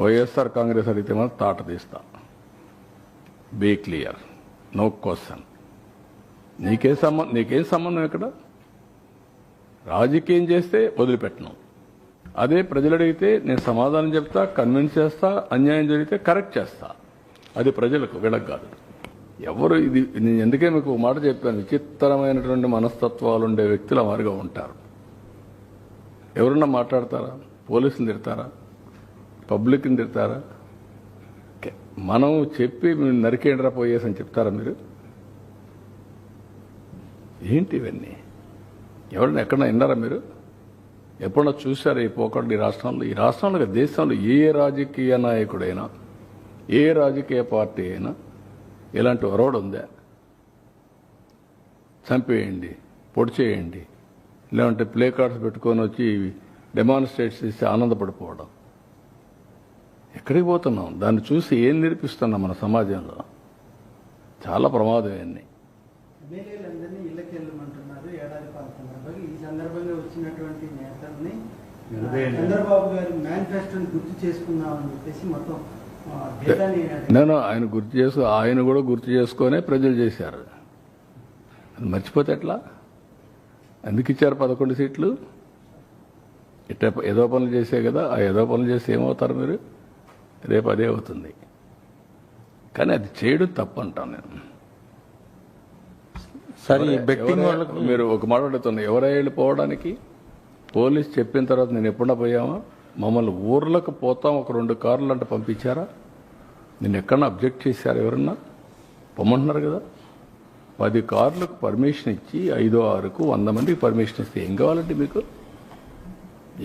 వైఎస్ఆర్ కాంగ్రెస్ అడిగితే మనం తాట తీస్తా. Be clear, no question. నీకేం సంబంధం ఇక్కడ? రాజకీయం చేస్తే వదిలిపెట్టను. అదే ప్రజలు అడిగితే నేను సమాధానం చెప్తా, కన్విన్స్ చేస్తా, అన్యాయం జరిగితే కరెక్ట్ చేస్తా. అది ప్రజలకు, వీళ్ళకి కాదు. ఎవరు ఇది నేను ఎందుకే మీకు ఒక మాట చెప్పాను, విచిత్రమైనటువంటి మనస్తత్వాలు ఉండే వ్యక్తులు అమారుగా ఉంటారు. ఎవరన్నా మాట్లాడతారా? పోలీసులు తిడతారా? పబ్లిక్ని తిడతారా? మనం చెప్పి నరికేండ్రా పోయేసి అని చెప్తారా మీరు? ఏంటి ఇవన్నీ? ఎవరైనా ఎక్కడన్నా విన్నారా మీరు? ఎప్పుడన్నా చూశారా ఈ పోకడలు ఈ రాష్ట్రంలో దేశంలో ఏ రాజకీయ నాయకుడైనా, ఏ రాజకీయ పార్టీ అయినా ఇలాంటి ఒరవడు ఉందా? చంపేయండి, పొడి చేయండి, లేదంటే ప్లే కార్డ్స్ పెట్టుకొని వచ్చి డెమాన్స్ట్రేట్స్ చేసి ఆనందపడిపోవడం. ఎక్కడికి పోతున్నాం? దాన్ని చూసి ఏం నేర్పిస్తున్నాం మన సమాజంలో? చాలా ప్రమాదం ఇవన్నీ. ఎమ్మెల్యేలందరినీ ఇళ్ళకి వెళ్ళమంటున్నారు ఏడాది పాల సందర్భంగా. ఈ సందర్భంగా వచ్చినటువంటి నేతల్ని చంద్రబాబు గారి మేనిఫెస్టోని గుర్తు చేసుకుందామని చెప్పేసి మొత్తం నేను ఆయన కూడా గుర్తు చేసుకునే ప్రజలు చేశారు. అది మర్చిపోతే ఎట్లా? ఎందుకు ఇచ్చారు 11 సీట్లు? ఇట్లా ఏదో పనులు చేసే కదా. ఆ ఏదో పనులు చేసి ఏమవుతారు మీరు? రేపు అదే అవుతుంది. కానీ అది చేయడం తప్పు అంటాను నేను. సరే, బెట్టింగ్ వాళ్ళకు మీరు ఒక మాట అడుగుతున్నారు, ఎవరై వెళ్ళిపోవడానికి? పోలీస్ చెప్పిన తర్వాత నేను ఎప్పుడన్నా పోయామా? మమ్మల్ని ఊర్లకు పోతాం ఒక 2 కార్లు అంటే పంపించారా? నేను ఎక్కడన్నా అబ్జెక్ట్ చేశారు? ఎవరన్నా పొమ్మంటున్నారు కదా. 10 కార్లకు పర్మిషన్ ఇచ్చి 5, 6కు 100 మందికి పర్మిషన్ ఇస్తే ఏం కావాలంటే మీకు?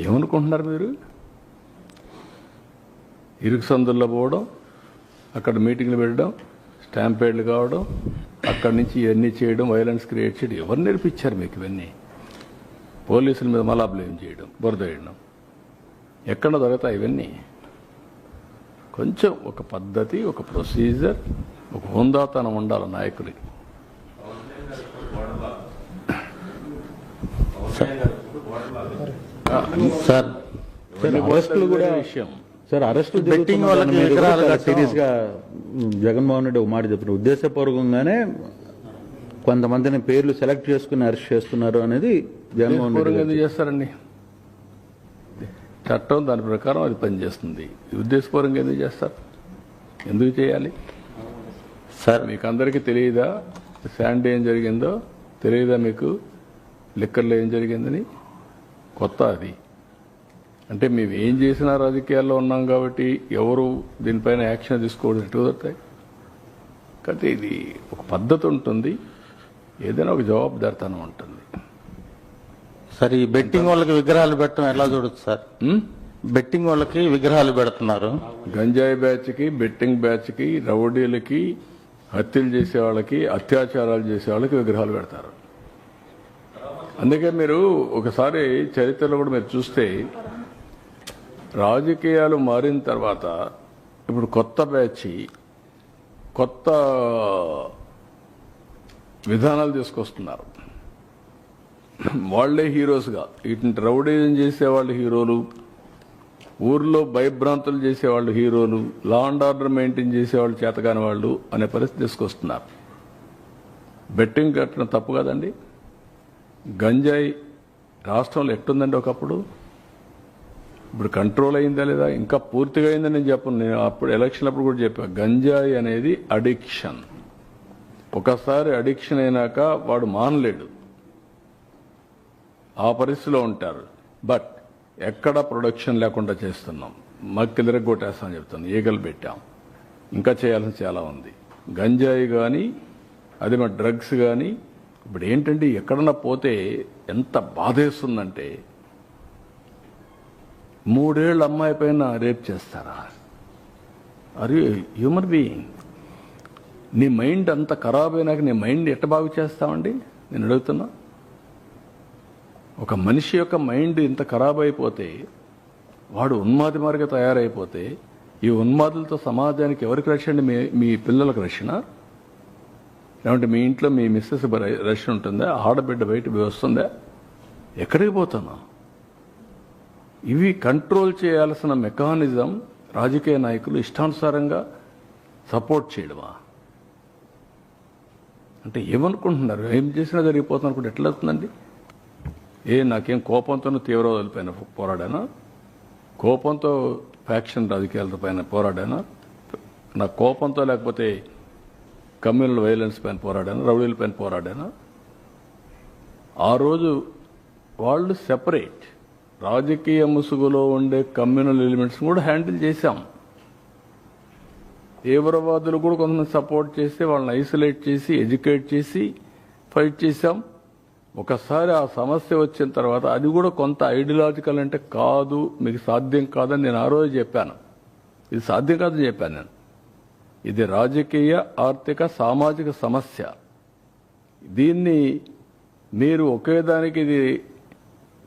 ఏమనుకుంటున్నారు మీరు? ఇరుకు సందుల్లో పోవడం, అక్కడ మీటింగ్లు పెట్టడం, స్టాంపేడ్లు కావడం, అక్కడి నుంచి ఇవన్నీ చేయడం, వైలెన్స్ క్రియేట్ చేయడం. ఎవరు నేర్పించారు మీకు ఇవన్నీ? పోలీసుల మీద మళ్ళా బ్లేమ్ చేయడం, బురద వేయడం. ఎక్కడ దొరుకుతాయి ఇవన్నీ? కొంచెం ఒక పద్ధతి, ఒక ప్రొసీజర్, ఒక హుందాతనం ఉండాలి నాయకులకి. సార్ అరెస్టులు కూడా విషయం సార్, అరెస్టులు బెట్టింగ్ వాళ్ళకి సీరియస్ గా జగన్మోహన్ రెడ్డి ఒక మాట చెప్పిన, ఉద్దేశపూర్వకంగానే కొంతమందిని పేర్లు సెలెక్ట్ చేసుకుని అరెస్ట్ చేస్తున్నారు అనేది జగన్మోహన్ రెడ్డి. ఎందుకు చేస్తారండి? చట్టం దాని ప్రకారం అది పనిచేస్తుంది. ఉద్దేశపూర్వకంగా ఎందుకు చేస్తారు? ఎందుకు చేయాలి సార్? మీకు అందరికీ తెలియదా శాండీ ఏం జరిగిందో? తెలియదా మీకు లిక్కర్లో ఏం జరిగిందని? కొత్త అది. అంటే మేము ఏం చేసినా రాజకీయాల్లో ఉన్నాం కాబట్టి ఎవరు దీనిపైన యాక్షన్ తీసుకోవడం ఎటు కుదురుతాయి? కాబట్టి ఇది ఒక పద్ధతి ఉంటుంది, ఏదైనా ఒక జవాబుదారితనం ఉంటుంది. సార్, ఈ బెట్టింగ్ వాళ్ళకి విగ్రహాలు పెట్టడం ఎలా చూడొచ్చు సార్? బెట్టింగ్ వాళ్ళకి విగ్రహాలు పెడుతున్నారు. గంజాయి బ్యాచ్కి, బెట్టింగ్ బ్యాచ్కి, రౌడీలకి, హత్యలు చేసే వాళ్ళకి, అత్యాచారాలు చేసే వాళ్ళకి విగ్రహాలు పెడతారు. అందుకే మీరు ఒకసారి చరిత్రలో కూడా మీరు చూస్తే రాజకీయాలు మారిన తర్వాత ఇప్పుడు కొత్త బ్యాచ్ కొత్త విధానాలు తీసుకొస్తున్నారు. వాళ్లే హీరోస్గా, ఇటు రౌడీజం చేసేవాళ్ళు హీరోలు, ఊర్లో భయభ్రాంతులు చేసేవాళ్ళు హీరోలు, లా అండ్ ఆర్డర్ మెయింటైన్ చేసేవాళ్ళు చేతకాని వాళ్ళు అనే పరిస్థితి తీసుకొస్తున్నారు. బెట్టింగ్ కట్టడం తప్పు కదండి. గంజాయి రాష్ట్రంలో ఎట్టుందండి ఒకప్పుడు? ఇప్పుడు కంట్రోల్ అయిందా లేదా? ఇంకా పూర్తిగా అయిందని నేను చెప్పను. నేను అప్పుడు ఎలక్షన్ అప్పుడు కూడా చెప్పాను, గంజాయి అనేది అడిక్షన్. ఒకసారి అడిక్షన్ అయినాక వాడు మానలేడు, ఆ పరిస్థితిలో ఉంటారు. బట్ ఎక్కడ ప్రొడక్షన్ లేకుండా చేస్తున్నాం, మక్కిలిరగొట్టేస్తామని చెప్తాను, ఈగలు పెట్టాం. ఇంకా చేయాల్సిన చాలా ఉంది. గంజాయి కానీ అదే మన డ్రగ్స్ కానీ ఇప్పుడు ఏంటంటే ఎక్కడన్నా పోతే ఎంత బాధేస్తుందంటే, 3 ఏళ్ళ అమ్మాయి పైన రేప్ చేస్తారా? అరే హ్యూమన్ బీయింగ్, నీ మైండ్ అంత ఖరాబ్ అయినాక నీ మైండ్ ఎట్ట బాగు చేస్తామండి? నేను అడుగుతున్నా. ఒక మనిషి యొక్క మైండ్ ఇంత ఖరాబ్ అయిపోతే, వాడు ఉన్మాది మారిగా తయారైపోతే, ఈ ఉన్మాదులతో సమాజానికి ఎవరికి రక్షణ? మీ పిల్లలకు రక్షణ? లేదంటే మీ ఇంట్లో మీ మిస్సెస్ రక్షణ ఉంటుందా? ఆడబిడ్డ బయట వస్తుందా? ఎక్కడికి పోతున్నా? ఇవి కంట్రోల్ చేయాల్సిన మెకానిజం రాజకీయ నాయకులు ఇష్టానుసారంగా సపోర్ట్ చేయడమా? అంటే ఏమనుకుంటున్నారు? ఏం చేసినా జరిగిపోతుంది అనుకుంటే ఎట్లా అవుతుందండి? నాకేం కోపంతో తీవ్రవాదుల పైన పోరాడానా? కోపంతో ఫ్యాక్షన్ రాజకీయాల పైన పోరాడానా? నా కోపంతో లేకపోతే కమ్యూనల్ వైలెన్స్ పైన పోరాడానా? రౌడీల పైన పోరాడానా? ఆ రోజు వాళ్ళు సెపరేట్ రాజకీయ ముసుగులో ఉండే కమ్యూనల్ ఎలిమెంట్స్ కూడా హ్యాండిల్ చేశాం. తీవ్రవాదులు కూడా కొంతమంది సపోర్ట్ చేస్తే వాళ్ళని ఐసోలేట్ చేసి ఎడ్యుకేట్ చేసి ఫైట్ చేశాం. ఒకసారి ఆ సమస్య వచ్చిన తర్వాత అది కూడా కొంత ఐడియాలజికల్ అంటే కాదు, మీకు సాధ్యం కాదని నేను ఆ రోజు చెప్పాను. ఇది సాధ్యం కాదని చెప్పాను నేను. ఇది రాజకీయ, ఆర్థిక, సామాజిక సమస్య. దీన్ని మీరు ఒకేదానికి ఇది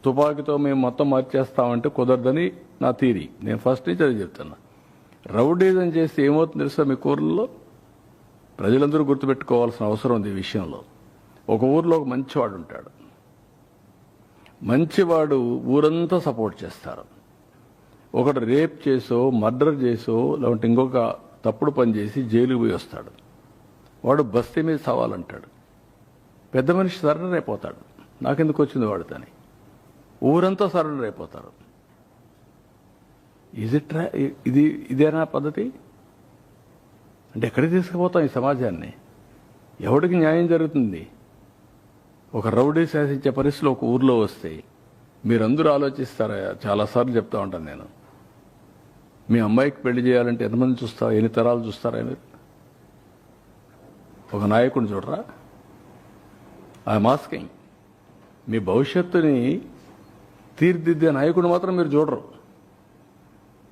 తుపాకీతో మేము మొత్తం మార్చేస్తామంటే కుదరదని నా థీరీ. నేను ఫస్ట్ నుంచి అది చెప్తున్నా. రౌడీజం చేస్తే ఏమవుతుంది తెలుసా? మీ ఊర్లలో ప్రజలందరూ గుర్తుపెట్టుకోవాల్సిన అవసరం ఉంది ఈ విషయంలో. ఒక ఊర్లో ఒక మంచివాడు ఉంటాడు. మంచివాడు ఊరంతా సపోర్ట్ చేస్తారు. ఒకడు రేప్ చేసో మర్డర్ చేసో లేదంటే ఇంకొక తప్పుడు పని చేసి జైలుకు పోయి వస్తాడు. వాడు బస్తీ మీద సవాలంటాడు. పెద్ద మనిషి సరెండర్ అయిపోతాడు. నాకెందుకు వచ్చింది వాడితోని. ఊరంతా సరెండర్ అయిపోతారు. ఇదేనా పద్ధతి? అంటే ఎక్కడికి తీసుకుపోతాం ఈ సమాజాన్ని? ఎవడికి న్యాయం జరుగుతుంది? ఒక రౌడీ శాసించే పరిస్థితులు ఒక ఊర్లో వస్తాయి. మీరందరూ ఆలోచిస్తారా? చాలాసార్లు చెప్తా ఉంటాను నేను. మీ అమ్మాయికి పెళ్లి చేయాలంటే ఎంతమంది చూస్తారా? ఎన్ని తరాలు చూస్తారా మీరు? ఒక నాయకుడిని చూడరా? I'm asking. మీ భవిష్యత్తుని తీర్చిదిద్దే నాయకుడు మాత్రం మీరు చూడరు.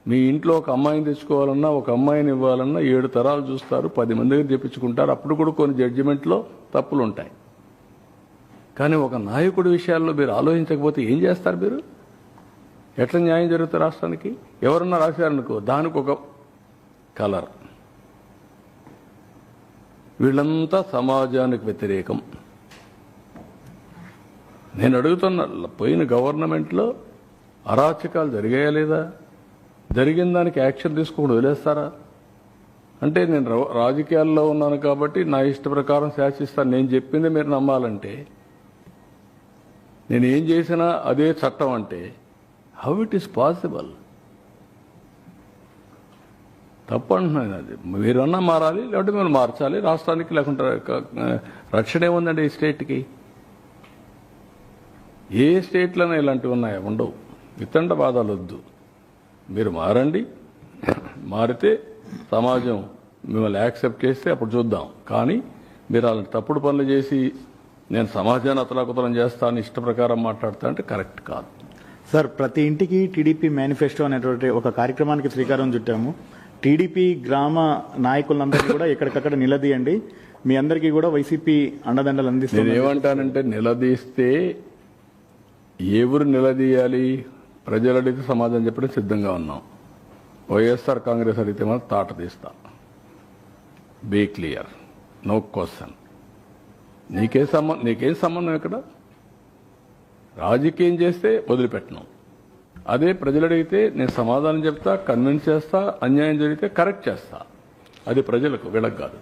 మీ ఇంట్లో ఒక అమ్మాయిని తెచ్చుకోవాలన్నా, ఒక అమ్మాయిని ఇవ్వాలన్నా 7 తరాలు చూస్తారు, 10 మంది దగ్గర తెప్పించుకుంటారు. అప్పుడు కూడా కొన్ని జడ్జిమెంట్లో తప్పులు ఉంటాయి. కానీ ఒక నాయకుడి విషయాల్లో మీరు ఆలోచించకపోతే ఏం చేస్తారు మీరు? ఎట్లా న్యాయం జరుగుతుంది రాష్ట్రానికి? ఎవరన్నా రాశారనుకో దానికి ఒక కలర్. వీళ్ళంతా సమాజానికి వ్యతిరేకం. నేను అడుగుతున్నా, పోయిన గవర్నమెంట్లో అరాచకాలు జరిగాయా లేదా? జరిగిన దానికి యాక్షన్ తీసుకోకుండా వదిలేస్తారా? అంటే నేను రాజకీయాల్లో ఉన్నాను కాబట్టి నా ఇష్ట ప్రకారం శాసిస్తాను, నేను చెప్పింది మీరు నమ్మాలంటే, నేను ఏం చేసినా అదే చట్టం అంటే హౌ ఇట్ ఈస్ పాసిబుల్? తప్పు అంటున్నాను. అది మీరన్నా మారాలి, లేకపోతే మీరు మార్చాలి రాష్ట్రానికి. లేకుంటే రక్షణ ఏముందండి ఈ స్టేట్కి? ఏ స్టేట్లోనే ఇలాంటివి ఉన్నాయా? ఉండవు. వితండ బాధలు వద్దు. మీరు మారండి. మారితే సమాజం మిమ్మల్ని యాక్సెప్ట్ చేస్తే అప్పుడు చూద్దాం. కానీ మీరు అలాంటి తప్పుడు పనులు చేసి నేను సమాజాన్ని అతలాకుతలం చేస్తాను ఇష్ట ప్రకారం మాట్లాడతా అంటే కరెక్ట్ కాదు. సార్, ప్రతి ఇంటికి టీడీపీ మేనిఫెస్టో అనేటువంటి ఒక కార్యక్రమానికి శ్రీకారం చుట్టాము. టీడీపీ గ్రామ నాయకులందరినీ కూడా ఎక్కడికక్కడ నిలదీయండి. మీ అందరికీ కూడా వైసీపీ అండదండలు అందిస్తుంది. నేను ఏమంటానంటే, నిలదీస్తే ఎవరు నిలదీయాలి? ప్రజలు అడిగితే సమాధానం చెప్పడం సిద్ధంగా ఉన్నాం. వైఎస్ఆర్ కాంగ్రెస్ అడిగితే మనం తాట తీస్తా. Be clear, no question. నీకేం సంబంధం ఇక్కడ? రాజకీయం చేస్తే వదిలిపెట్టను. అదే ప్రజలు అడిగితే నేను సమాధానం చెప్తా, కన్విన్స్ చేస్తా, అన్యాయం జరిగితే కరెక్ట్ చేస్తా. అది ప్రజలకు, వీళ్ళకి కాదు.